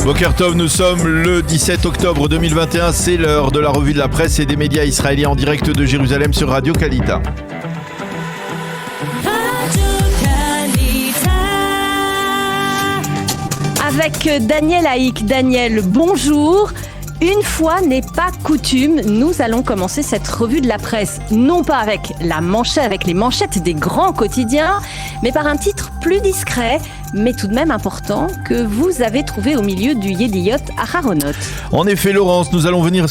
Boker Tov, nous sommes le 17 octobre 2021, c'est l'heure de la revue de la presse et des médias israéliens en direct de Jérusalem sur Radio Kalita. Avec Daniel Haïk. Daniel, bonjour. Une fois n'est pas coutume, nous allons commencer cette revue de la presse, non pas avec les manchettes des grands quotidiens, mais par un titre plus discret, mais tout de même important, que vous avez trouvé au milieu du Yediot Aharonot. En effet, Laurence, nous allons venir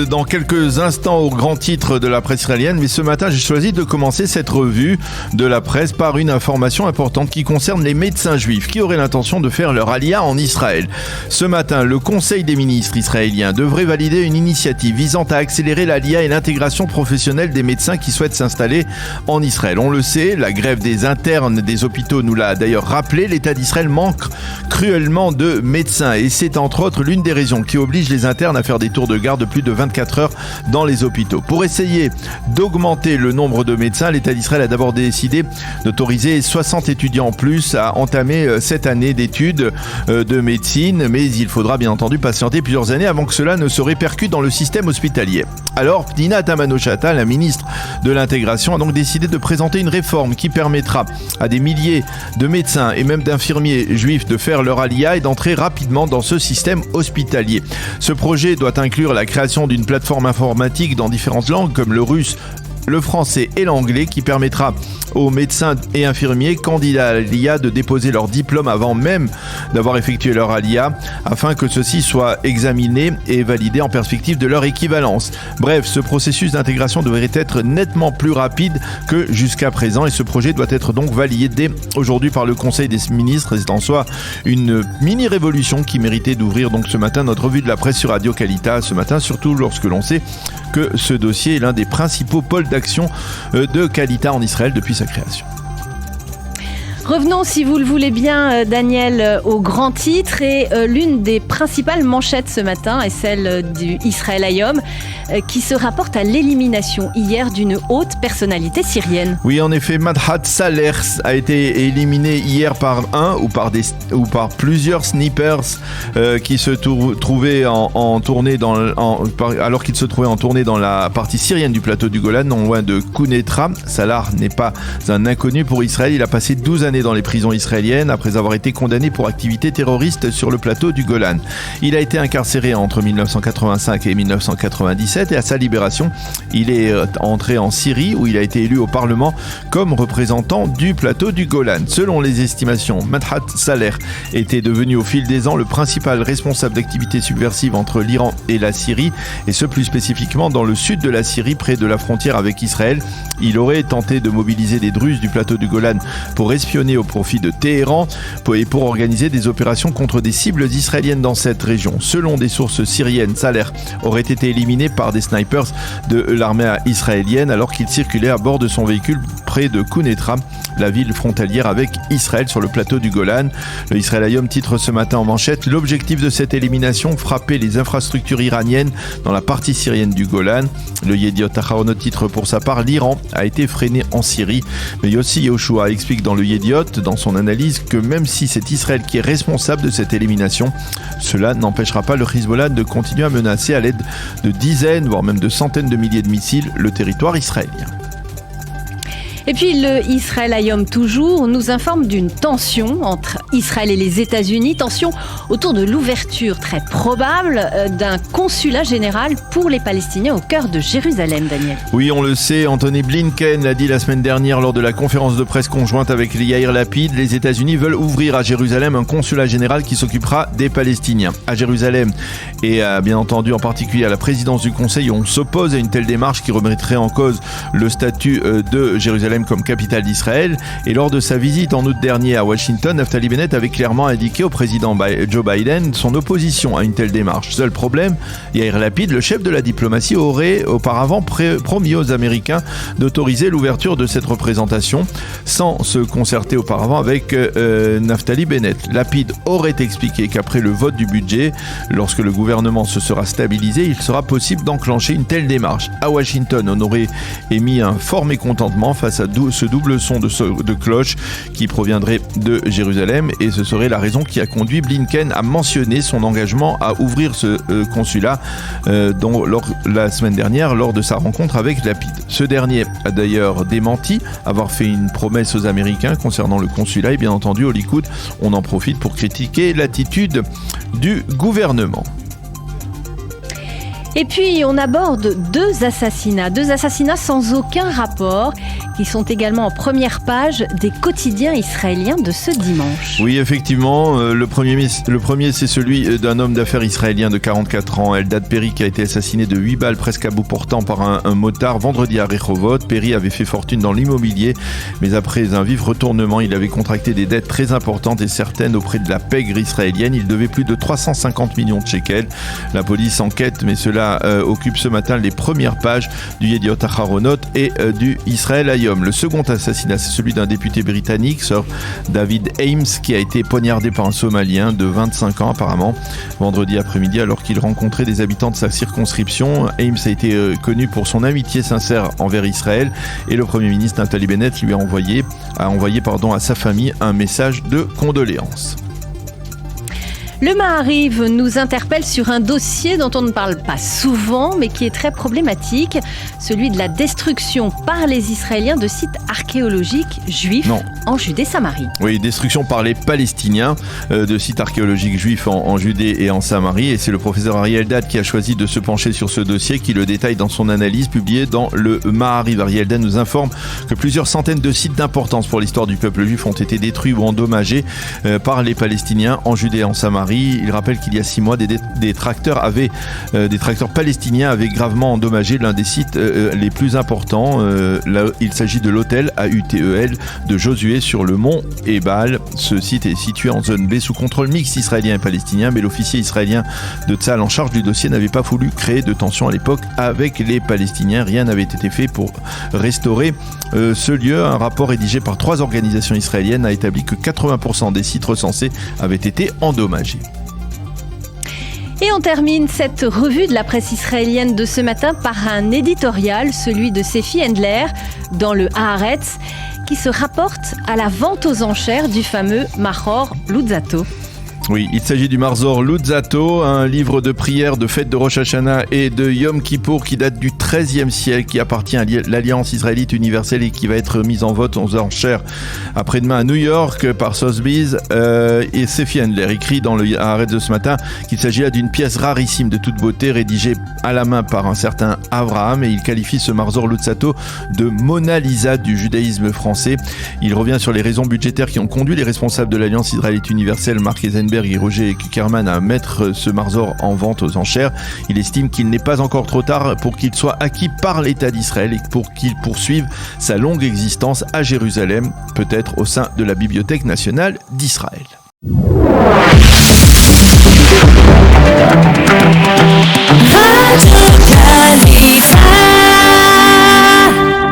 dans quelques instants au grand titre de la presse israélienne, mais ce matin, j'ai choisi de commencer cette revue de la presse par une information importante qui concerne les médecins juifs qui auraient l'intention de faire leur aliyah en Israël. Ce matin, le Conseil des ministres israéliens devrait valider une initiative visant à accélérer l'aliyah et l'intégration professionnelle des médecins qui souhaitent s'installer en Israël. On le sait, la grève des internes des hôpitaux nous l'a d'ailleurs rappelé, l'État d'Israël manque cruellement de médecins et c'est entre autres l'une des raisons qui oblige les internes à faire des tours de garde de plus de 24 heures dans les hôpitaux. Pour essayer d'augmenter le nombre de médecins, l'État d'Israël a d'abord décidé d'autoriser 60 étudiants en plus à entamer cette année d'études de médecine, mais il faudra bien entendu patienter plusieurs années avant que cela ne se répercute dans le système hospitalier. Alors, Pnina Tamano-Shata, la ministre de l'intégration, a donc décidé de présenter une réforme qui permettra à des milliers de médecins et même d'infirmiers juifs de faire leur aliyah et d'entrer rapidement dans ce système hospitalier. Ce projet doit inclure la création d'une plateforme informatique dans différentes langues comme le russe, le français et l'anglais qui permettra aux médecins et infirmiers candidats à l'aliyah de déposer leur diplôme avant même d'avoir effectué leur aliyah afin que ceux-ci soient examinés et validés en perspective de leur équivalence. Bref, ce processus d'intégration devrait être nettement plus rapide que jusqu'à présent et ce projet doit être donc validé aujourd'hui par le Conseil des ministres. C'est en soi une mini-révolution qui méritait d'ouvrir donc ce matin notre revue de la presse sur Radio Kalita ce matin, surtout lorsque l'on sait que ce dossier est l'un des principaux pôles d'action de Kalita en Israël depuis sa création. Revenons, si vous le voulez bien, Daniel, au grand titre. Et l'une des principales manchettes ce matin est celle du Israël Hayom, qui se rapporte à l'élimination hier d'une haute personnalité syrienne. Oui, en effet, Madhat Saleh a été éliminé hier par un ou par plusieurs snipers qui se trouvaient en tournée alors qu'ils se trouvaient en tournée dans la partie syrienne du plateau du Golan, non loin de Quneitra. Salah n'est pas un inconnu pour Israël. Il a passé 12 années dans les prisons israéliennes après avoir été condamné pour activité terroriste sur le plateau du Golan. Il a été incarcéré entre 1985 et 1997 et à sa libération, il est entré en Syrie où il a été élu au Parlement comme représentant du plateau du Golan. Selon les estimations, Madhat Saleh était devenu au fil des ans le principal responsable d'activités subversives entre l'Iran et la Syrie et ce plus spécifiquement dans le sud de la Syrie près de la frontière avec Israël. Il aurait tenté de mobiliser des Druzes du plateau du Golan pour espionner au profit de Téhéran et pour organiser des opérations contre des cibles israéliennes dans cette région. Selon des sources syriennes, Saleh aurait été éliminé par des snipers de l'armée israélienne alors qu'il circulait à bord de son véhicule près de Quneitra, la ville frontalière avec Israël sur le plateau du Golan. Le Israël Hayom titre ce matin en manchette: l'objectif de cette élimination, frapper les infrastructures iraniennes dans la partie syrienne du Golan. Le Yediot Aharonot titre pour sa part: l'Iran a été freiné en Syrie. Mais Yossi Yehoshua explique dans le Yediot, dans son analyse, que même si c'est Israël qui est responsable de cette élimination, cela n'empêchera pas le Hezbollah de continuer à menacer à l'aide de dizaines, voire même de centaines de milliers de missiles le territoire israélien. Et puis le Israël Hayom toujours nous informe d'une tension entre Israël et les États-Unis, tension autour de l'ouverture très probable d'un consulat général pour les Palestiniens au cœur de Jérusalem, Daniel. Oui, on le sait, Anthony Blinken l'a dit la semaine dernière lors de la conférence de presse conjointe avec Yair Lapid, les États-Unis veulent ouvrir à Jérusalem un consulat général qui s'occupera des Palestiniens. À Jérusalem et bien entendu en particulier à la présidence du Conseil, on s'oppose à une telle démarche qui remettrait en cause le statut de Jérusalem comme capitale d'Israël. Et lors de sa visite en août dernier à Washington, Naftali Bennett avait clairement indiqué au président Joe Biden son opposition à une telle démarche. Seul problème, Yair Lapid, le chef de la diplomatie, aurait auparavant promis aux Américains d'autoriser l'ouverture de cette représentation sans se concerter auparavant avec Naftali Bennett. Lapid aurait expliqué qu'après le vote du budget, lorsque le gouvernement se sera stabilisé, il sera possible d'enclencher une telle démarche. À Washington, on aurait émis un fort mécontentement face ce double son de cloche qui proviendrait de Jérusalem, et ce serait la raison qui a conduit Blinken à mentionner son engagement à ouvrir ce consulat la semaine dernière lors de sa rencontre avec Lapid. Ce dernier a d'ailleurs démenti avoir fait une promesse aux Américains concernant le consulat, et bien entendu au Likoud, on en profite pour critiquer l'attitude du gouvernement. Et puis on aborde deux assassinats sans aucun rapport, qui sont également en première page des quotidiens israéliens de ce dimanche. Oui, effectivement, le premier c'est celui d'un homme d'affaires israélien de 44 ans, Eldad Perry, qui a été assassiné de 8 balles presque à bout portant par un motard vendredi à Rehovot. Perry avait fait fortune dans l'immobilier, mais après un vif retournement, il avait contracté des dettes très importantes et certaines auprès de la pègre israélienne. Il devait plus de 350 millions de shekels. La police enquête, mais cela occupe ce matin les premières pages du Yediot Aharonot et du Israël Hayom. Le second assassinat, c'est celui d'un député britannique, Sir David Ames, qui a été poignardé par un Somalien de 25 ans apparemment vendredi après-midi alors qu'il rencontrait des habitants de sa circonscription. Ames a été connu pour son amitié sincère envers Israël, et le Premier ministre Naftali Bennett lui a envoyé à sa famille un message de condoléances. Le Maariv nous interpelle sur un dossier dont on ne parle pas souvent, mais qui est très problématique, celui de la destruction par les Israéliens de sites archéologiques juifs en Judée-Samarie. Oui, destruction par les Palestiniens de sites archéologiques juifs en Judée et en Samarie, et c'est le professeur Ariel Eldad qui a choisi de se pencher sur ce dossier, qui le détaille dans son analyse publiée dans le Maariv. Ariel Eldad nous informe que plusieurs centaines de sites d'importance pour l'histoire du peuple juif ont été détruits ou endommagés par les Palestiniens en Judée et en Samarie. Il rappelle qu'il y a 6 mois, des tracteurs palestiniens avaient gravement endommagé l'un des sites les plus importants. Il s'agit de l'hôtel AUTEL de Josué sur le mont Ebal. Ce site est situé en zone B sous contrôle mixte israélien et palestinien, mais l'officier israélien de Tzahal en charge du dossier n'avait pas voulu créer de tension à l'époque avec les Palestiniens. Rien n'avait été fait pour restaurer ce lieu. Un rapport rédigé par 3 organisations israéliennes a établi que 80% des sites recensés avaient été endommagés. Et on termine cette revue de la presse israélienne de ce matin par un éditorial, celui de Sefi Endler, dans le Haaretz, qui se rapporte à la vente aux enchères du fameux Mahor Luzzatto. Oui, il s'agit du Mahor Luzzatto, un livre de prières, de fêtes de Rosh Hashanah et de Yom Kippour qui date du XIIIe siècle, qui appartient à l'Alliance israélite universelle et qui va être mis en vote aux enchères après-demain à New York par Sotheby's. Et Sefi Endler écrit dans le Haaretz de ce matin qu'il s'agit là d'une pièce rarissime de toute beauté, rédigée à la main par un certain Abraham, et il qualifie ce Mahor Luzzatto de Mona Lisa du judaïsme français. Il revient sur les raisons budgétaires qui ont conduit les responsables de l'Alliance israélite universelle, Mark Eisenberg et Roger Kuckerman, à mettre ce Mahor en vente aux enchères. Il estime qu'il n'est pas encore trop tard pour qu'il soit acquis par l'État d'Israël et pour qu'il poursuive sa longue existence à Jérusalem, peut-être au sein de la Bibliothèque nationale d'Israël.